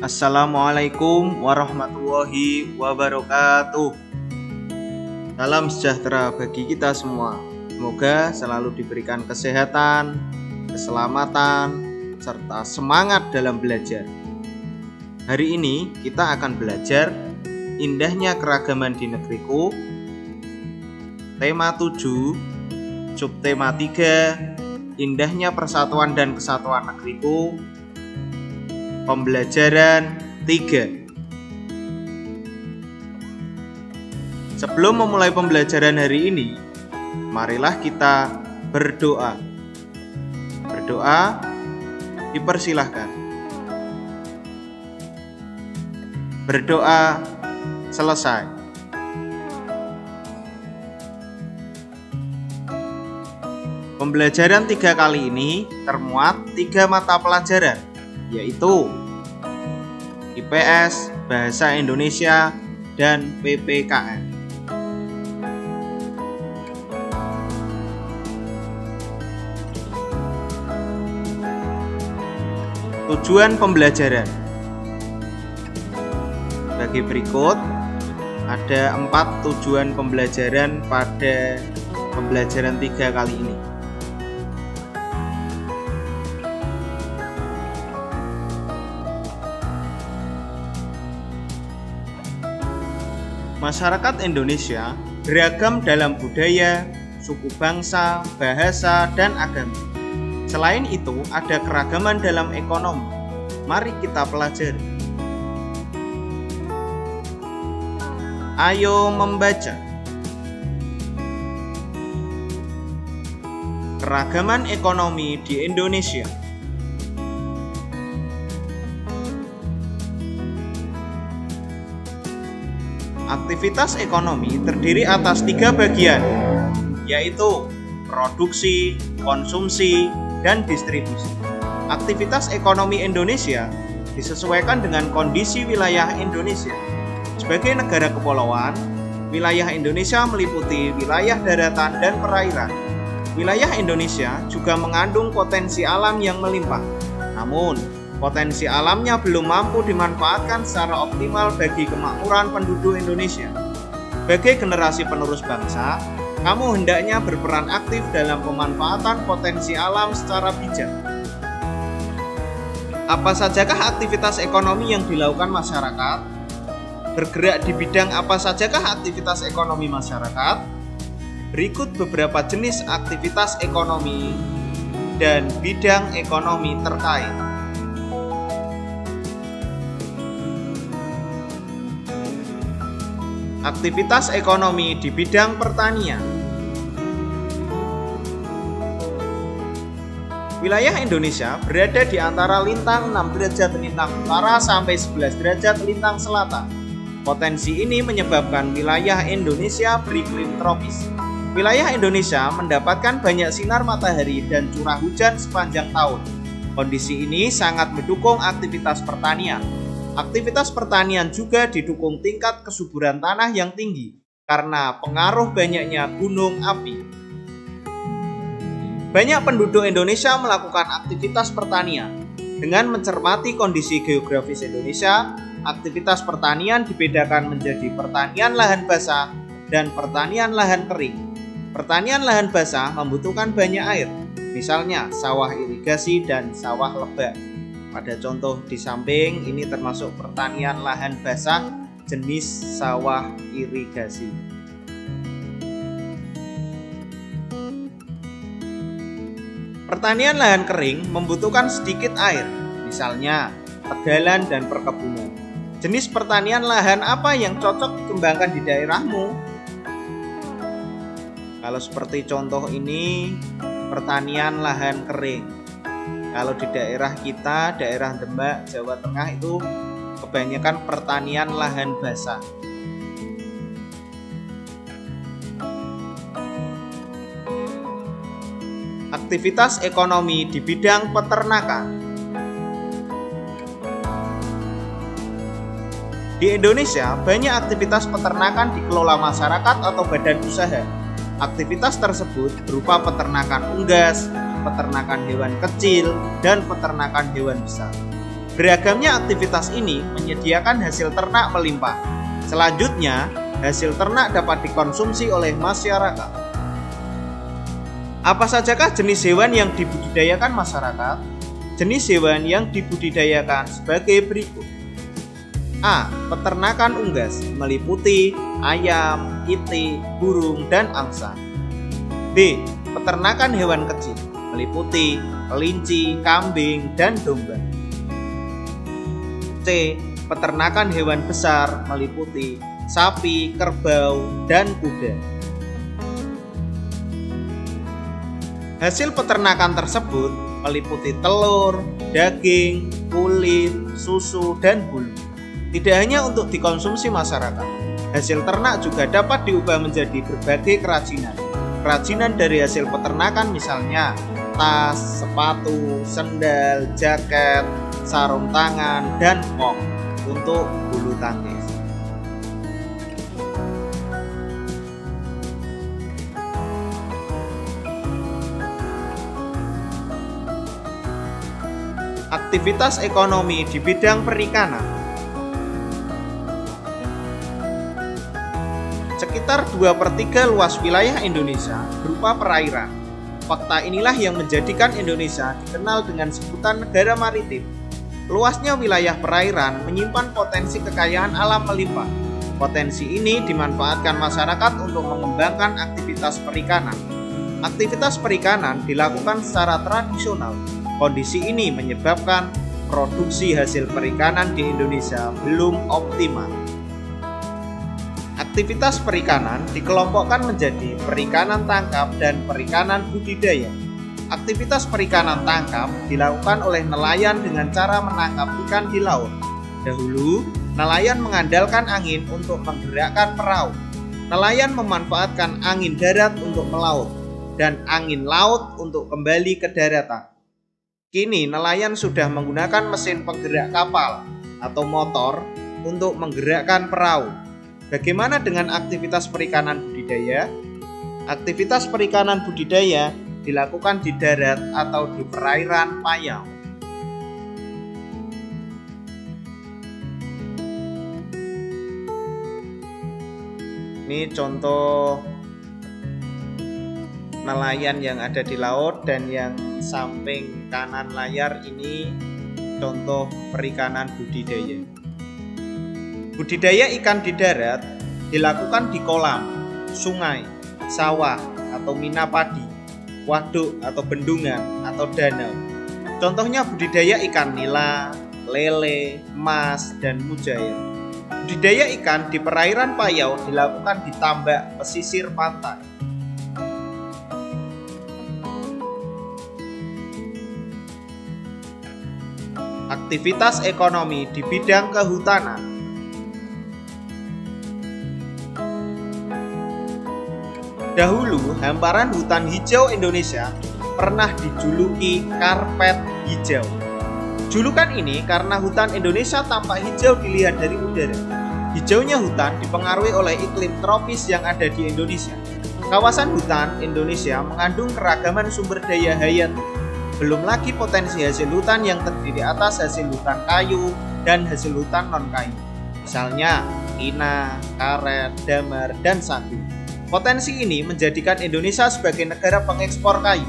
Assalamualaikum warahmatullahi wabarakatuh. Salam sejahtera bagi kita semua. Semoga selalu diberikan kesehatan, keselamatan, serta semangat dalam belajar. Hari ini kita akan belajar indahnya keragaman di negeriku, tema 7, subtema 3, indahnya persatuan dan kesatuan negeriku, pembelajaran 3. Sebelum memulai pembelajaran hari ini, marilah kita berdoa. Berdoa dipersilahkan. Berdoa selesai. Pembelajaran 3 kali ini termuat 3 mata pelajaran, yaitu IPS, Bahasa Indonesia, dan PPKN. Tujuan pembelajaran bagi berikut. Ada 4 tujuan pembelajaran pada pembelajaran 3 kali ini. Masyarakat Indonesia beragam dalam budaya, suku bangsa, bahasa, dan agama. Selain itu, ada keragaman dalam ekonomi. Mari kita pelajari. Ayo membaca. Keragaman ekonomi di Indonesia. Aktivitas ekonomi terdiri atas 3 bagian, yaitu produksi, konsumsi, dan distribusi. Aktivitas ekonomi Indonesia disesuaikan dengan kondisi wilayah Indonesia. Sebagai negara kepulauan, wilayah Indonesia meliputi wilayah daratan dan perairan. Wilayah Indonesia juga mengandung potensi alam yang melimpah. Namun, potensi alamnya belum mampu dimanfaatkan secara optimal bagi kemakmuran penduduk Indonesia. Sebagai generasi penerus bangsa, kamu hendaknya berperan aktif dalam pemanfaatan potensi alam secara bijak. Apa sajakah aktivitas ekonomi yang dilakukan masyarakat? Bergerak di bidang apa sajakah aktivitas ekonomi masyarakat? Berikut beberapa jenis aktivitas ekonomi dan bidang ekonomi terkait. Aktivitas ekonomi di bidang pertanian. Wilayah Indonesia berada di antara lintang 6 derajat lintang utara sampai 11 derajat lintang selatan. Potensi ini menyebabkan wilayah Indonesia beriklim tropis. Wilayah Indonesia mendapatkan banyak sinar matahari dan curah hujan sepanjang tahun. Kondisi ini sangat mendukung aktivitas pertanian. Aktivitas pertanian juga didukung tingkat kesuburan tanah yang tinggi karena pengaruh banyaknya gunung api. Banyak penduduk Indonesia melakukan aktivitas pertanian. Dengan mencermati kondisi geografis Indonesia, aktivitas pertanian dibedakan menjadi pertanian lahan basah dan pertanian lahan kering. Pertanian lahan basah membutuhkan banyak air, misalnya sawah irigasi dan sawah lebak. Pada contoh di samping ini termasuk pertanian lahan basah jenis sawah irigasi. Pertanian lahan kering membutuhkan sedikit air, misalnya tegalan dan perkebunan. Jenis pertanian lahan apa yang cocok dikembangkan di daerahmu? Kalau seperti contoh ini, pertanian lahan kering. Kalau di daerah kita, daerah Demak, Jawa Tengah itu kebanyakan pertanian lahan basah. Aktivitas ekonomi di bidang peternakan. Di Indonesia, banyak aktivitas peternakan dikelola masyarakat atau badan usaha. Aktivitas tersebut berupa peternakan unggas, peternakan hewan kecil, dan peternakan hewan besar. Beragamnya aktivitas ini menyediakan hasil ternak melimpah. Selanjutnya, hasil ternak dapat dikonsumsi oleh masyarakat. Apa sajakah jenis hewan yang dibudidayakan masyarakat? Jenis hewan yang dibudidayakan sebagai berikut. A. Peternakan unggas meliputi ayam, itik, burung, dan angsa. B. Peternakan hewan kecil meliputi kelinci, kambing, dan domba. C. Peternakan hewan besar meliputi sapi, kerbau, dan kuda. Hasil peternakan tersebut meliputi telur, daging, kulit, susu, dan bulu. Tidak hanya untuk dikonsumsi masyarakat, hasil ternak juga dapat diubah menjadi berbagai kerajinan. Kerajinan dari hasil peternakan misalnya tas, sepatu, sendal, jaket, sarung tangan, dan mop untuk bulu tangkis. Aktivitas ekonomi di bidang perikanan. Sekitar 2/3 luas wilayah Indonesia berupa perairan. Fakta inilah yang menjadikan Indonesia dikenal dengan sebutan negara maritim. Luasnya wilayah perairan menyimpan potensi kekayaan alam melimpah. Potensi ini dimanfaatkan masyarakat untuk mengembangkan aktivitas perikanan. Aktivitas perikanan dilakukan secara tradisional. Kondisi ini menyebabkan produksi hasil perikanan di Indonesia belum optimal. Aktivitas perikanan dikelompokkan menjadi perikanan tangkap dan perikanan budidaya. Aktivitas perikanan tangkap dilakukan oleh nelayan dengan cara menangkap ikan di laut. Dahulu, nelayan mengandalkan angin untuk menggerakkan perahu. Nelayan memanfaatkan angin darat untuk melaut dan angin laut untuk kembali ke daratan. Kini nelayan sudah menggunakan mesin penggerak kapal atau motor untuk menggerakkan perahu. Bagaimana dengan aktivitas perikanan budidaya? Aktivitas perikanan budidaya dilakukan di darat atau di perairan payau. Ini contoh nelayan yang ada di laut, dan yang samping kanan layar ini contoh perikanan budidaya. Budidaya ikan di darat dilakukan di kolam, sungai, sawah atau mina padi, waduk atau bendungan atau danau. Contohnya budidaya ikan nila, lele, emas, dan mujair. Budidaya ikan di perairan payau dilakukan di tambak pesisir pantai. Aktivitas ekonomi di bidang kehutanan. Dahulu, hamparan hutan hijau Indonesia pernah dijuluki karpet hijau. Julukan ini karena hutan Indonesia tampak hijau dilihat dari udara. Hijaunya hutan dipengaruhi oleh iklim tropis yang ada di Indonesia. Kawasan hutan Indonesia mengandung keragaman sumber daya hayati. Belum lagi potensi hasil hutan yang terdiri atas hasil hutan kayu dan hasil hutan non-kayu. Misalnya, ina, karet, damar, dan sagu. Potensi ini menjadikan Indonesia sebagai negara pengekspor kayu.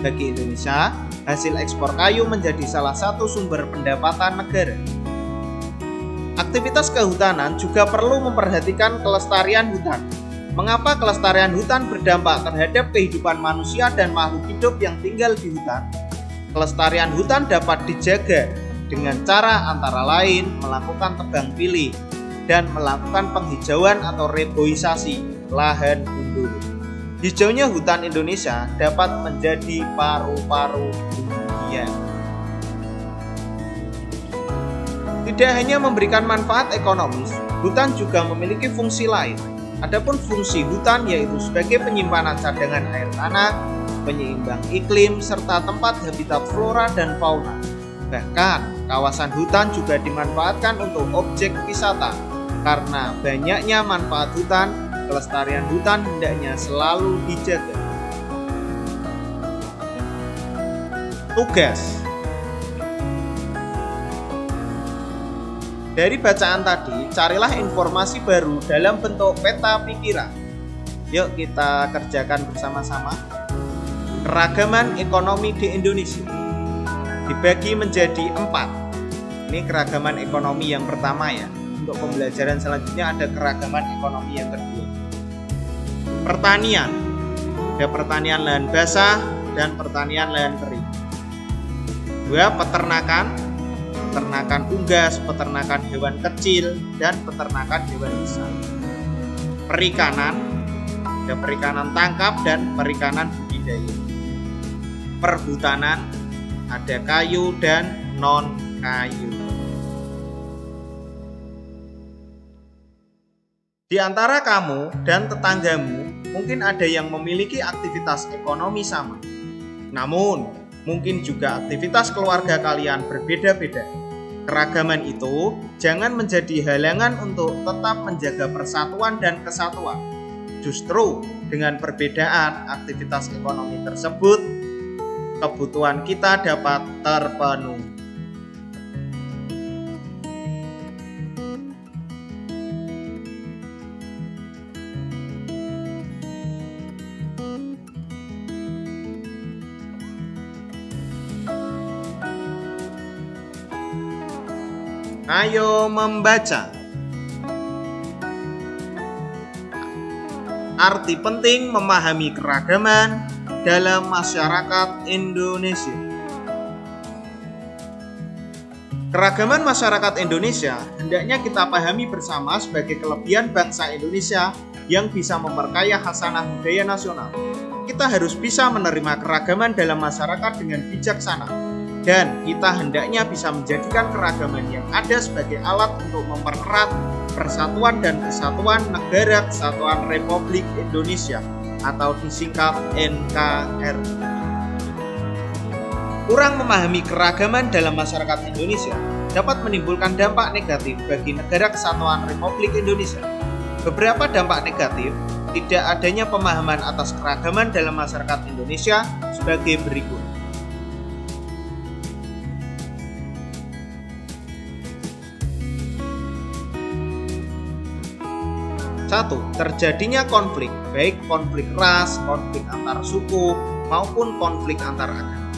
Bagi Indonesia, hasil ekspor kayu menjadi salah satu sumber pendapatan negara. Aktivitas kehutanan juga perlu memperhatikan kelestarian hutan. Mengapa kelestarian hutan berdampak terhadap kehidupan manusia dan makhluk hidup yang tinggal di hutan? Kelestarian hutan dapat dijaga dengan cara antara lain melakukan tebang pilih dan melakukan penghijauan atau reboisasi lahan gundul. Hijaunya hutan Indonesia dapat menjadi paru-paru dunia. Tidak hanya memberikan manfaat ekonomis, hutan juga memiliki fungsi lain. Adapun fungsi hutan yaitu sebagai penyimpanan cadangan air tanah, penyeimbang iklim, serta tempat habitat flora dan fauna. Bahkan, kawasan hutan juga dimanfaatkan untuk objek wisata. Karena banyaknya manfaat hutan, kelestarian hutan hendaknya selalu dijaga. Tugas. Dari bacaan tadi, carilah informasi baru dalam bentuk peta pikiran. Yuk kita kerjakan bersama-sama. Keragaman ekonomi di Indonesia dibagi menjadi 4. Ini keragaman ekonomi yang pertama ya. Untuk pembelajaran selanjutnya ada keragaman ekonomi yang kedua. Pertanian. Ada pertanian lahan basah dan pertanian lahan kering. 2. Peternakan. Peternakan unggas, peternakan hewan kecil, dan peternakan hewan besar. Perikanan. Ada perikanan tangkap dan perikanan budidaya. Perhutanan. Ada kayu dan non-kayu. Di antara kamu dan tetanggamu, mungkin ada yang memiliki aktivitas ekonomi sama. Namun, mungkin juga aktivitas keluarga kalian berbeda-beda. Keragaman itu jangan menjadi halangan untuk tetap menjaga persatuan dan kesatuan. Justru dengan perbedaan aktivitas ekonomi tersebut, kebutuhan kita dapat terpenuhi. Ayo membaca. Arti penting memahami keragaman dalam masyarakat Indonesia. Keragaman masyarakat Indonesia hendaknya kita pahami bersama sebagai kelebihan bangsa Indonesia yang bisa memperkaya khasanah budaya nasional. Kita harus bisa menerima keragaman dalam masyarakat dengan bijaksana. Dan kita hendaknya bisa menjadikan keragaman yang ada sebagai alat untuk mempererat persatuan dan kesatuan Negara Kesatuan Republik Indonesia atau disingkat NKRI. Kurang memahami keragaman dalam masyarakat Indonesia dapat menimbulkan dampak negatif bagi Negara Kesatuan Republik Indonesia. Beberapa dampak negatif tidak adanya pemahaman atas keragaman dalam masyarakat Indonesia sebagai berikut. 1. Terjadinya konflik, baik konflik ras, konflik antar suku, maupun konflik antar agama.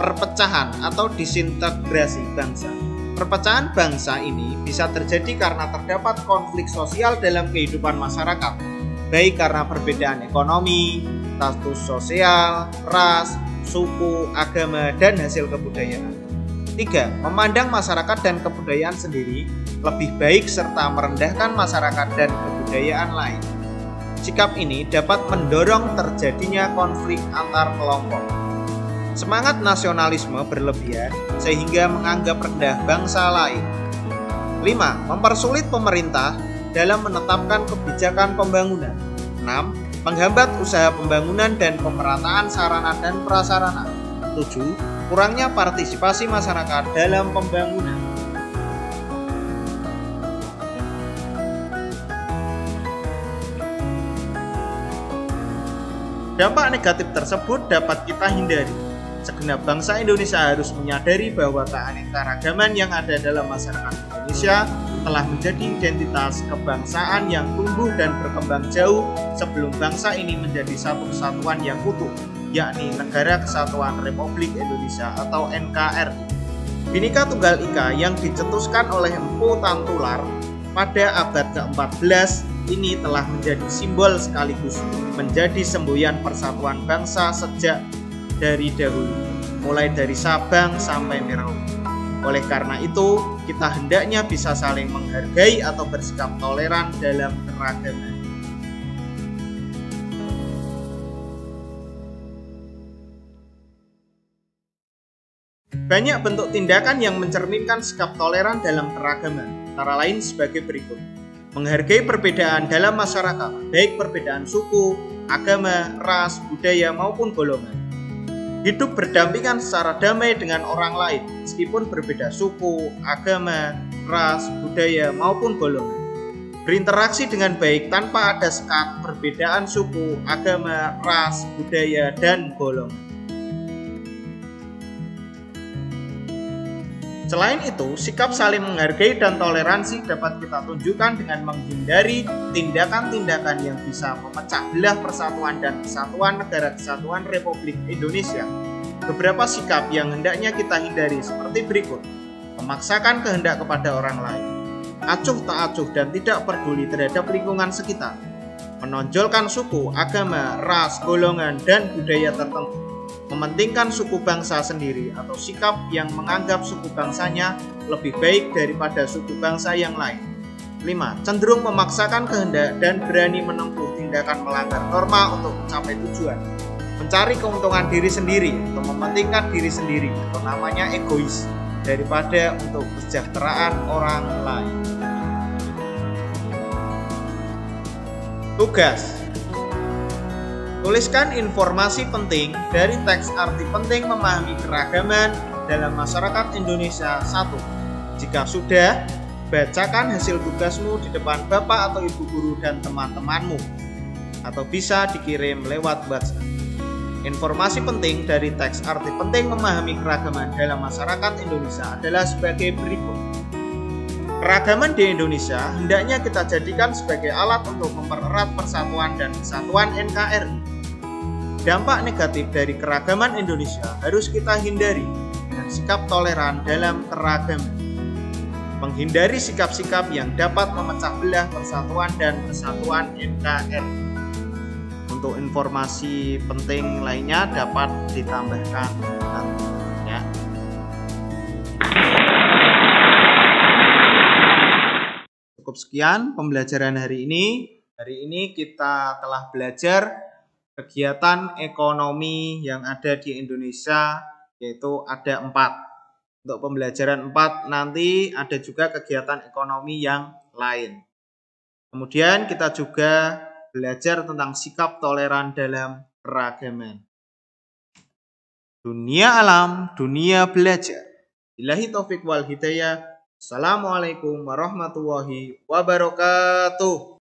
Perpecahan atau disintegrasi bangsa. Perpecahan bangsa ini bisa terjadi karena terdapat konflik sosial dalam kehidupan masyarakat, baik karena perbedaan ekonomi, status sosial, ras, suku, agama, dan hasil kebudayaan. 3. Memandang masyarakat dan kebudayaan sendiri lebih baik serta merendahkan masyarakat dan kebudayaan lain. Sikap ini dapat mendorong terjadinya konflik antar kelompok. Semangat nasionalisme berlebihan sehingga menganggap rendah bangsa lain. 5. Mempersulit pemerintah dalam menetapkan kebijakan pembangunan. 6. Menghambat usaha pembangunan dan pemerataan sarana dan prasarana. 7. Kurangnya partisipasi masyarakat dalam pembangunan. Dampak negatif tersebut dapat kita hindari. Segenap bangsa Indonesia harus menyadari bahwa keanekaragaman yang ada dalam masyarakat Indonesia telah menjadi identitas kebangsaan yang tumbuh dan berkembang jauh sebelum bangsa ini menjadi satu kesatuan yang utuh, yakni Negara Kesatuan Republik Indonesia atau NKRI. Bhinneka Tunggal Ika yang dicetuskan oleh Empu Tantular pada abad ke-14 ini telah menjadi simbol sekaligus menjadi semboyan persatuan bangsa sejak dari dahulu, mulai dari Sabang sampai Merauke. Oleh karena itu, kita hendaknya bisa saling menghargai atau bersikap toleran dalam keragaman. Banyak bentuk tindakan yang mencerminkan sikap toleran dalam keragaman, antara lain sebagai berikut. Menghargai perbedaan dalam masyarakat, baik perbedaan suku, agama, ras, budaya, maupun golongan. Hidup berdampingan secara damai dengan orang lain, meskipun berbeda suku, agama, ras, budaya, maupun golongan. Berinteraksi dengan baik tanpa ada sekat perbedaan suku, agama, ras, budaya, dan golongan. Selain itu, sikap saling menghargai dan toleransi dapat kita tunjukkan dengan menghindari tindakan-tindakan yang bisa memecah belah persatuan dan kesatuan Negara Kesatuan Republik Indonesia. Beberapa sikap yang hendaknya kita hindari seperti berikut: memaksakan kehendak kepada orang lain, acuh tak acuh dan tidak peduli terhadap lingkungan sekitar, menonjolkan suku, agama, ras, golongan, dan budaya tertentu, mementingkan suku bangsa sendiri atau sikap yang menganggap suku bangsanya lebih baik daripada suku bangsa yang lain. 5. Cenderung memaksakan kehendak dan berani menempuh tindakan melanggar norma untuk mencapai tujuan. Mencari keuntungan diri sendiri atau mementingkan diri sendiri atau namanya egois daripada untuk kesejahteraan orang lain. Tugas: tuliskan informasi penting dari teks arti penting memahami keragaman dalam masyarakat Indonesia 1. Jika sudah, bacakan hasil tugasmu di depan bapak atau ibu guru dan teman-temanmu, atau bisa dikirim lewat WhatsApp. Informasi penting dari teks arti penting memahami keragaman dalam masyarakat Indonesia adalah sebagai berikut. Keragaman di Indonesia hendaknya kita jadikan sebagai alat untuk mempererat persatuan dan kesatuan NKRI. Dampak negatif dari keragaman Indonesia harus kita hindari dengan sikap toleran dalam keragaman. Menghindari sikap-sikap yang dapat memecah belah persatuan dan kesatuan NKRI. Untuk informasi penting lainnya dapat ditambahkan ya. Cukup sekian pembelajaran hari ini. Hari ini kita telah belajar kegiatan ekonomi yang ada di Indonesia, yaitu ada 4. Untuk pembelajaran 4 nanti ada juga kegiatan ekonomi yang lain. Kemudian kita juga belajar tentang sikap toleran dalam keragaman. Dunia alam, dunia belajar. Billahi taufik wal hidayah. Assalamualaikum warahmatullahi wabarakatuh.